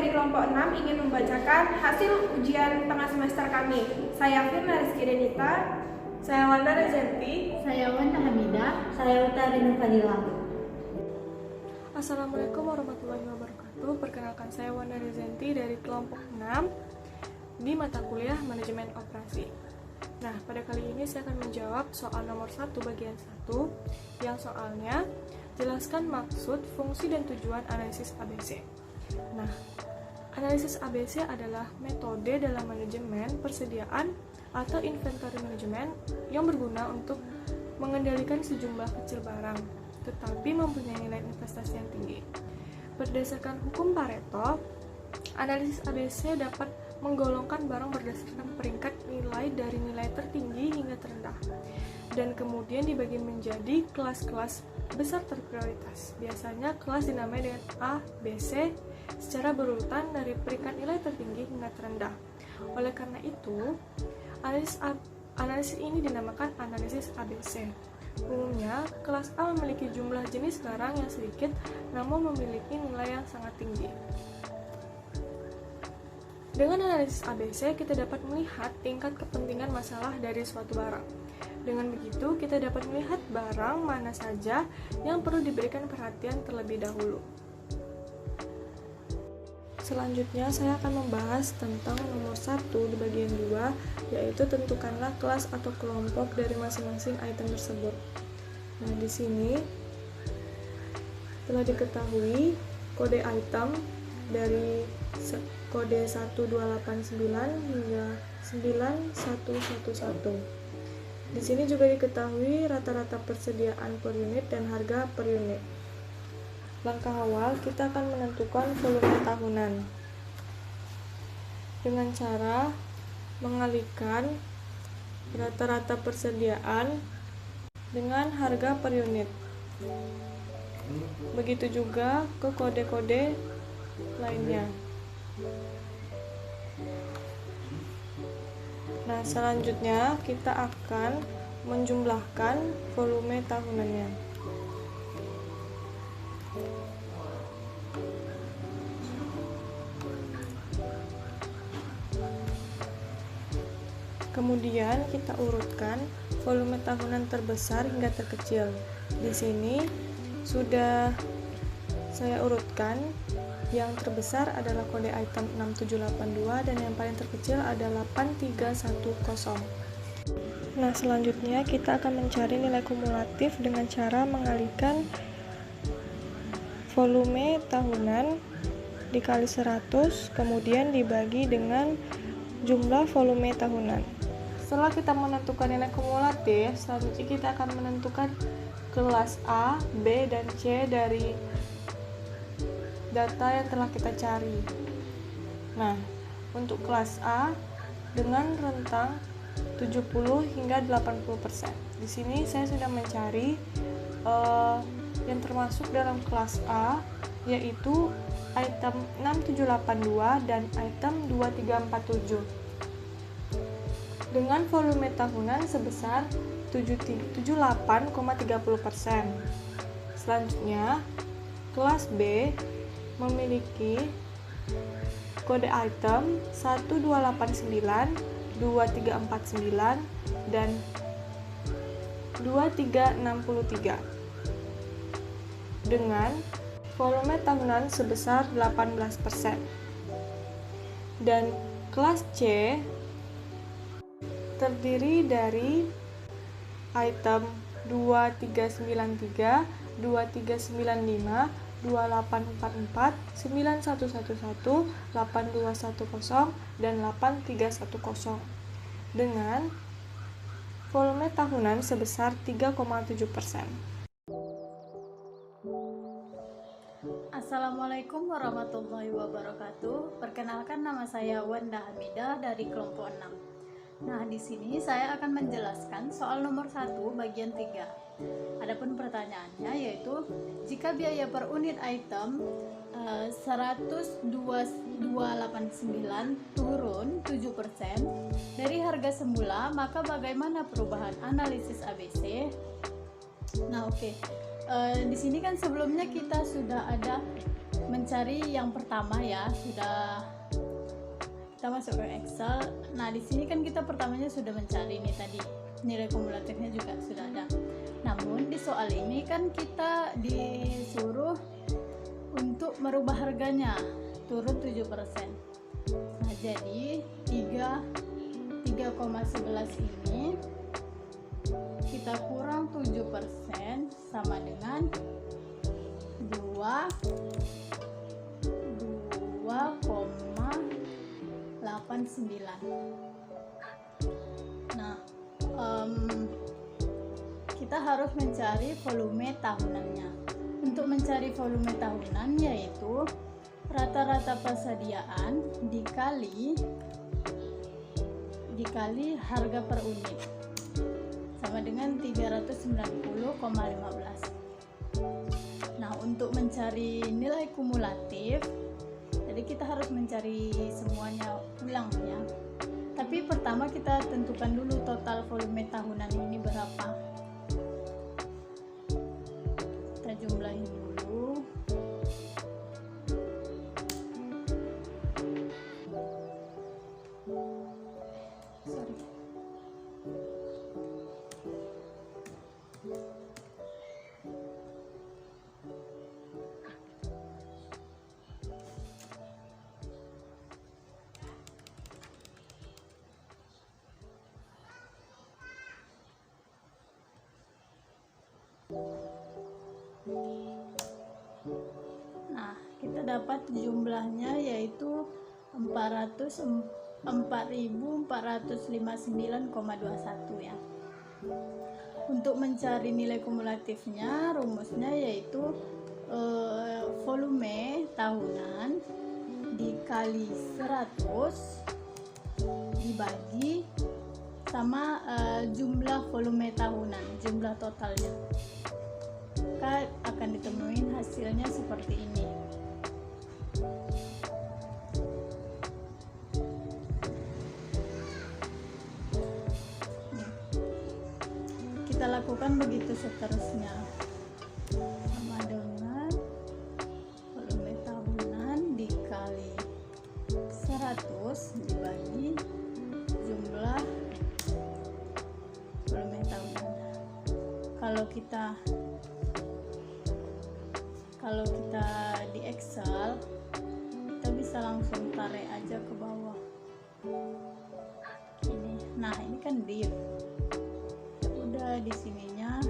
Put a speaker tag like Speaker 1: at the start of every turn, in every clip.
Speaker 1: dari kelompok 6 ingin membacakan hasil ujian tengah semester kami. Saya Firna Rizky Denita.
Speaker 2: Saya Wanda Rezenti.
Speaker 3: Saya Wanda Hamidah. Saya Utari Nufadila.
Speaker 2: Assalamualaikum warahmatullahi wabarakatuh. Perkenalkan, saya Wanda Rezenti dari kelompok 6 di mata kuliah Manajemen Operasi. Nah, pada kali ini saya akan menjawab soal nomor 1 bagian 1 yang soalnya jelaskan maksud, fungsi, dan tujuan analisis ABC. Nah, analisis ABC adalah metode dalam manajemen persediaan atau inventory management yang berguna untuk mengendalikan sejumlah kecil barang, tetapi mempunyai nilai investasi yang tinggi. Berdasarkan hukum Pareto, analisis ABC dapat menggolongkan barang berdasarkan peringkat nilai dari nilai tertinggi hingga terendah, dan kemudian dibagi menjadi kelas-kelas besar terprioritas. Biasanya kelas dinamai dengan A, B, C secara berurutan dari peringkat nilai tertinggi hingga terendah. Oleh karena itu, analisis ini dinamakan analisis ABC. Umumnya, kelas A memiliki jumlah jenis barang yang sedikit, namun memiliki nilai yang sangat tinggi. Dengan analisis ABC, kita dapat melihat tingkat kepentingan masalah dari suatu barang. Dengan begitu, kita dapat melihat barang mana saja yang perlu diberikan perhatian terlebih dahulu. Selanjutnya, saya akan membahas tentang nomor 1 di bagian 2, yaitu tentukanlah kelas atau kelompok dari masing-masing item tersebut. Nah, di sini telah diketahui kode item dari kode 1289 hingga 9111. Di sini juga diketahui rata-rata persediaan per unit dan harga per unit. Langkah awal, kita akan menentukan volume tahunan dengan cara mengalihkan rata-rata persediaan dengan harga per unit. Begitu juga ke kode-kode lainnya. Nah, selanjutnya kita akan menjumlahkan volume tahunannya. Kemudian kita urutkan volume tahunan terbesar hingga terkecil. Di sini sudah saya urutkan. Yang terbesar adalah kode item 6782 dan yang paling terkecil adalah 8310. Nah, selanjutnya kita akan mencari nilai kumulatif dengan cara mengalihkan volume tahunan dikali 100, kemudian dibagi dengan jumlah volume tahunan. Setelah kita menentukan nilai kumulatif, selanjutnya kita akan menentukan kelas A, B, dan C dari data yang telah kita cari. Nah, untuk kelas A dengan rentang 70 hingga 80%. Di sini saya sudah mencari yang termasuk dalam kelas A, yaitu item 6782 dan item 2347. Dengan volume tahunan sebesar 78,30%. Selanjutnya, kelas B memiliki kode item 1289, 2349, dan 2363 dengan volume tahunan sebesar 18%. Dan kelas C terdiri dari item 2393, 2395, 2844, 9111, 8210, dan 8310 dengan volume tahunan sebesar 3,7%.
Speaker 3: Assalamualaikum warahmatullahi wabarakatuh. Perkenalkan, nama saya Wanda Hamidah dari kelompok 6. Nah, di sini saya akan menjelaskan soal nomor 1 bagian 3. Adapun pertanyaannya yaitu, jika biaya per unit item 102.289 turun 7% dari harga semula, maka bagaimana perubahan analisis ABC? Nah, oke. di sini kan sebelumnya kita sudah ada mencari yang pertama ya, sudah kita masuk ke Excel. Nah, di sini kan kita pertamanya sudah mencari nih tadi, nilai kumulatifnya juga sudah ada. Namun di soal ini kan kita disuruh untuk merubah harganya turun 7%. Nah, jadi 3,11 ini kita kurang 7% sama dengan 2,89. Nah, kita harus mencari volume tahunannya. Untuk mencari volume tahunan yaitu rata-rata persediaan dikali harga per unit sama dengan 390,15. Nah, untuk mencari nilai kumulatif, jadi kita harus mencari semuanya ulang ya. Tapi pertama kita tentukan dulu total volume tahunan ini berapa. Kita jumlahin dulu. Sorry. Nah, kita dapat jumlahnya yaitu 4.459,21 ya. Untuk mencari nilai kumulatifnya, rumusnya yaitu volume tahunan dikali 100 dibagi sama jumlah volume tahunan, jumlah totalnya. Maka akan ditemuin hasilnya seperti ini. Kita lakukan begitu seterusnya, sama dengan volume tahunan dikali 100 dibagi jumlah volume tahunan. Kalau kita di Excel, kita bisa langsung tarik aja ke bawah ini. Nah, ini kan div, udah di sininya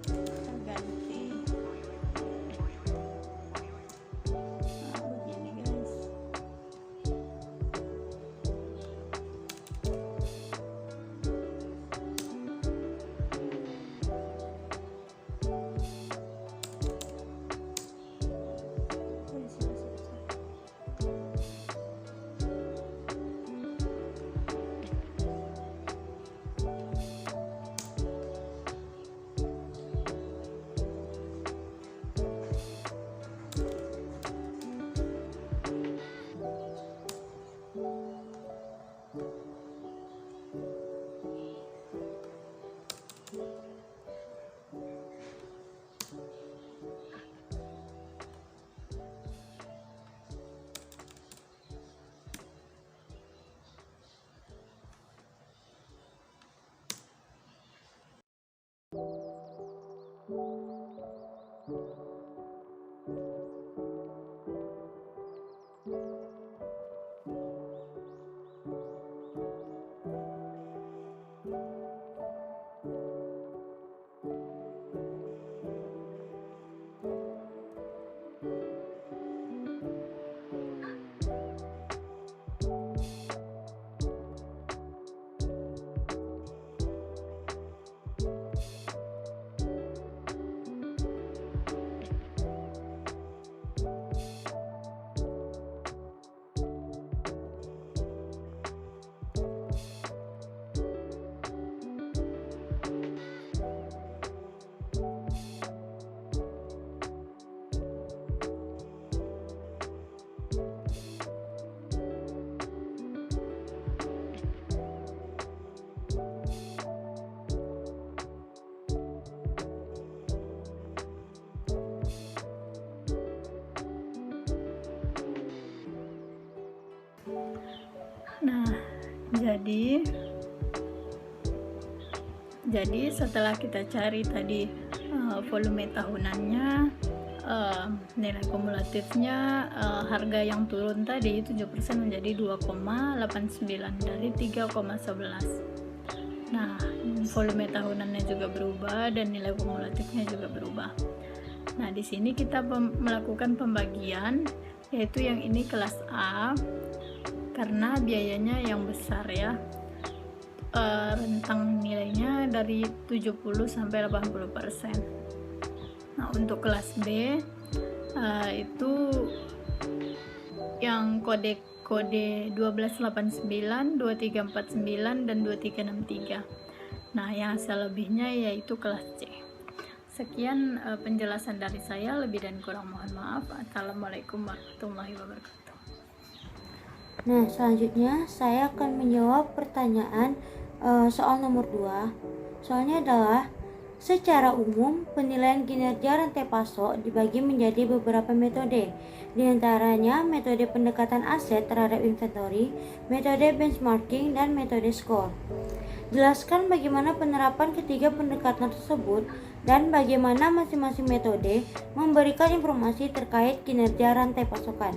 Speaker 3: kita ganti. Nah, begini guys. Jadi setelah kita cari tadi volume tahunannya, nilai kumulatifnya, harga yang turun tadi 7% menjadi 2,89 dari 3,11. Nah, volume tahunannya juga berubah dan nilai kumulatifnya juga berubah. Nah, di sini kita melakukan pembagian, yaitu yang ini kelas A karena biayanya yang besar ya. Rentang nilainya dari 70 sampai 80%. Nah, untuk kelas B itu yang kode 1289, 2349 dan 2363. Nah, yang selebihnya yaitu kelas C. Sekian penjelasan dari saya, lebih dan kurang mohon maaf. Assalamualaikum warahmatullahi wabarakatuh.
Speaker 4: Nah, selanjutnya saya akan menjawab pertanyaan soal nomor 2. Soalnya adalah, secara umum penilaian kinerja rantai pasok dibagi menjadi beberapa metode. Di antaranya metode pendekatan aset terhadap inventory, metode benchmarking, dan metode skor. Jelaskan bagaimana penerapan ketiga pendekatan tersebut dan bagaimana masing-masing metode memberikan informasi terkait kinerja rantai pasokan.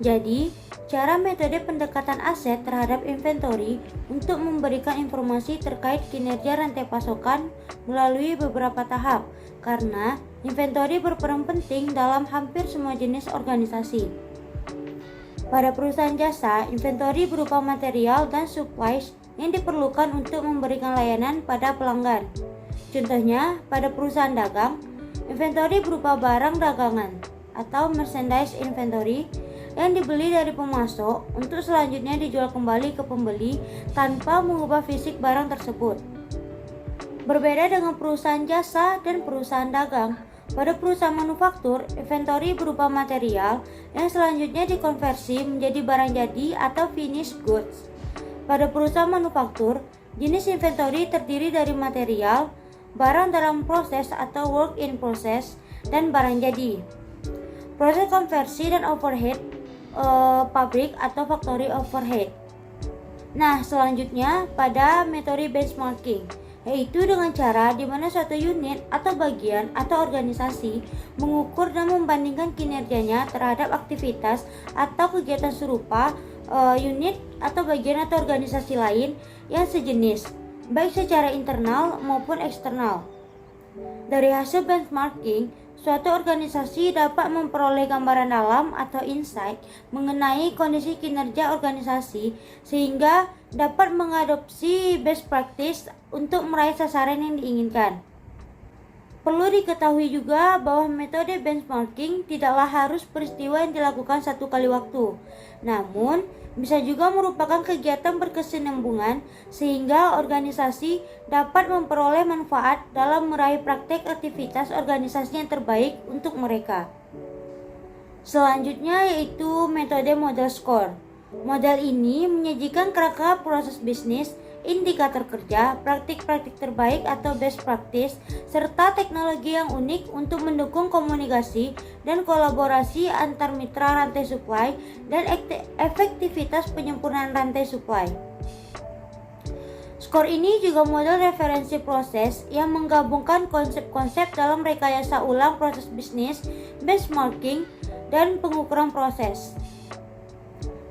Speaker 4: Jadi, cara metode pendekatan aset terhadap inventory untuk memberikan informasi terkait kinerja rantai pasokan melalui beberapa tahap, karena inventory berperan penting dalam hampir semua jenis organisasi. Pada perusahaan jasa, inventory berupa material dan supplies yang diperlukan untuk memberikan layanan pada pelanggan. Contohnya, pada perusahaan dagang, inventory berupa barang dagangan atau merchandise inventory yang dibeli dari pemasok untuk selanjutnya dijual kembali ke pembeli tanpa mengubah fisik barang tersebut. Berbeda dengan perusahaan jasa dan perusahaan dagang, pada perusahaan manufaktur, inventory berupa material yang selanjutnya dikonversi menjadi barang jadi atau finished goods. Pada perusahaan manufaktur, jenis inventory terdiri dari material, barang dalam proses atau work in process, dan barang jadi. Proses konversi dan overhead pabrik atau factory overhead. Nah, selanjutnya pada metode benchmarking, yaitu dengan cara di mana suatu unit atau bagian atau organisasi mengukur dan membandingkan kinerjanya terhadap aktivitas atau kegiatan serupa unit atau bagian atau organisasi lain yang sejenis, baik secara internal maupun eksternal. Dari hasil benchmarking, suatu organisasi dapat memperoleh gambaran dalam atau insight mengenai kondisi kinerja organisasi sehingga dapat mengadopsi best practice untuk meraih sasaran yang diinginkan. Perlu diketahui juga bahwa metode benchmarking tidaklah harus peristiwa yang dilakukan satu kali waktu, namun bisa juga merupakan kegiatan berkesinambungan sehingga organisasi dapat memperoleh manfaat dalam meraih praktek aktivitas organisasi yang terbaik untuk mereka. Selanjutnya yaitu metode model score. Model ini menyajikan kerangka proses bisnis, indikator kerja, praktik-praktik terbaik atau best practice, serta teknologi yang unik untuk mendukung komunikasi dan kolaborasi antar mitra rantai supply dan efektivitas penyempurnaan rantai supply. Skor ini juga model referensi proses yang menggabungkan konsep-konsep dalam rekayasa ulang proses bisnis, benchmarking, dan pengukuran proses.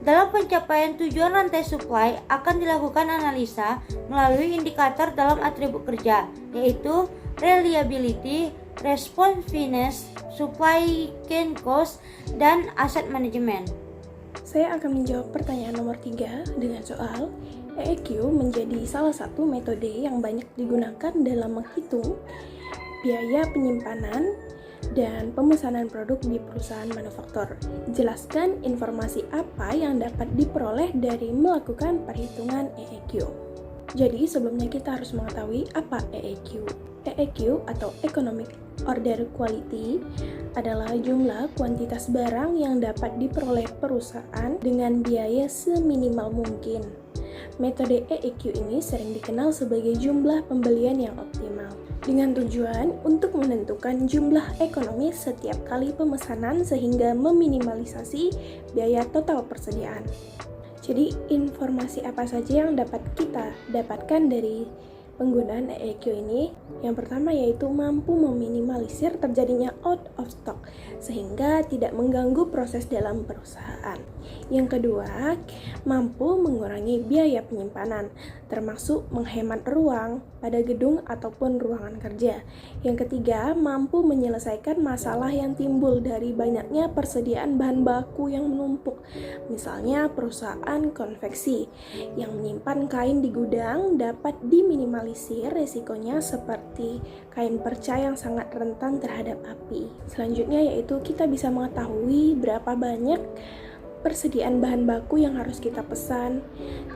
Speaker 4: Dalam pencapaian tujuan rantai supply akan dilakukan analisa melalui indikator dalam atribut kerja, yaitu reliability, responsiveness, supply chain cost, dan asset management.
Speaker 1: Saya akan menjawab pertanyaan nomor 3 dengan soal EEQ menjadi salah satu metode yang banyak digunakan dalam menghitung biaya penyimpanan dan pemesanan produk di perusahaan manufaktur. Jelaskan informasi apa yang dapat diperoleh dari melakukan perhitungan EEQ. Jadi sebelumnya kita harus mengetahui apa EEQ. EEQ atau Economic Order Quality adalah jumlah kuantitas barang yang dapat diperoleh perusahaan dengan biaya seminimal mungkin. Metode EEQ ini sering dikenal sebagai jumlah pembelian yang optimal, dengan tujuan untuk menentukan jumlah ekonomis setiap kali pemesanan sehingga meminimalisasi biaya total persediaan. Jadi informasi apa saja yang dapat kita dapatkan dari penggunaan EEQ ini? Yang pertama yaitu mampu meminimalisir terjadinya out of stock sehingga tidak mengganggu proses dalam perusahaan. Yang kedua, mampu mengurangi biaya penyimpanan termasuk menghemat ruang pada gedung ataupun ruangan kerja. Yang ketiga, mampu menyelesaikan masalah yang timbul dari banyaknya persediaan bahan baku yang menumpuk. Misalnya perusahaan konveksi yang menyimpan kain di gudang dapat diminimalisir resikonya seperti kain perca yang sangat rentan terhadap api. Selanjutnya yaitu kita bisa mengetahui berapa banyak persediaan bahan baku yang harus kita pesan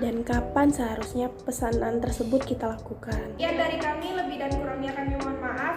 Speaker 1: dan kapan seharusnya pesanan tersebut kita lakukan.
Speaker 5: Sekian dari kami, lebih dan kurangnya kami mohon maaf.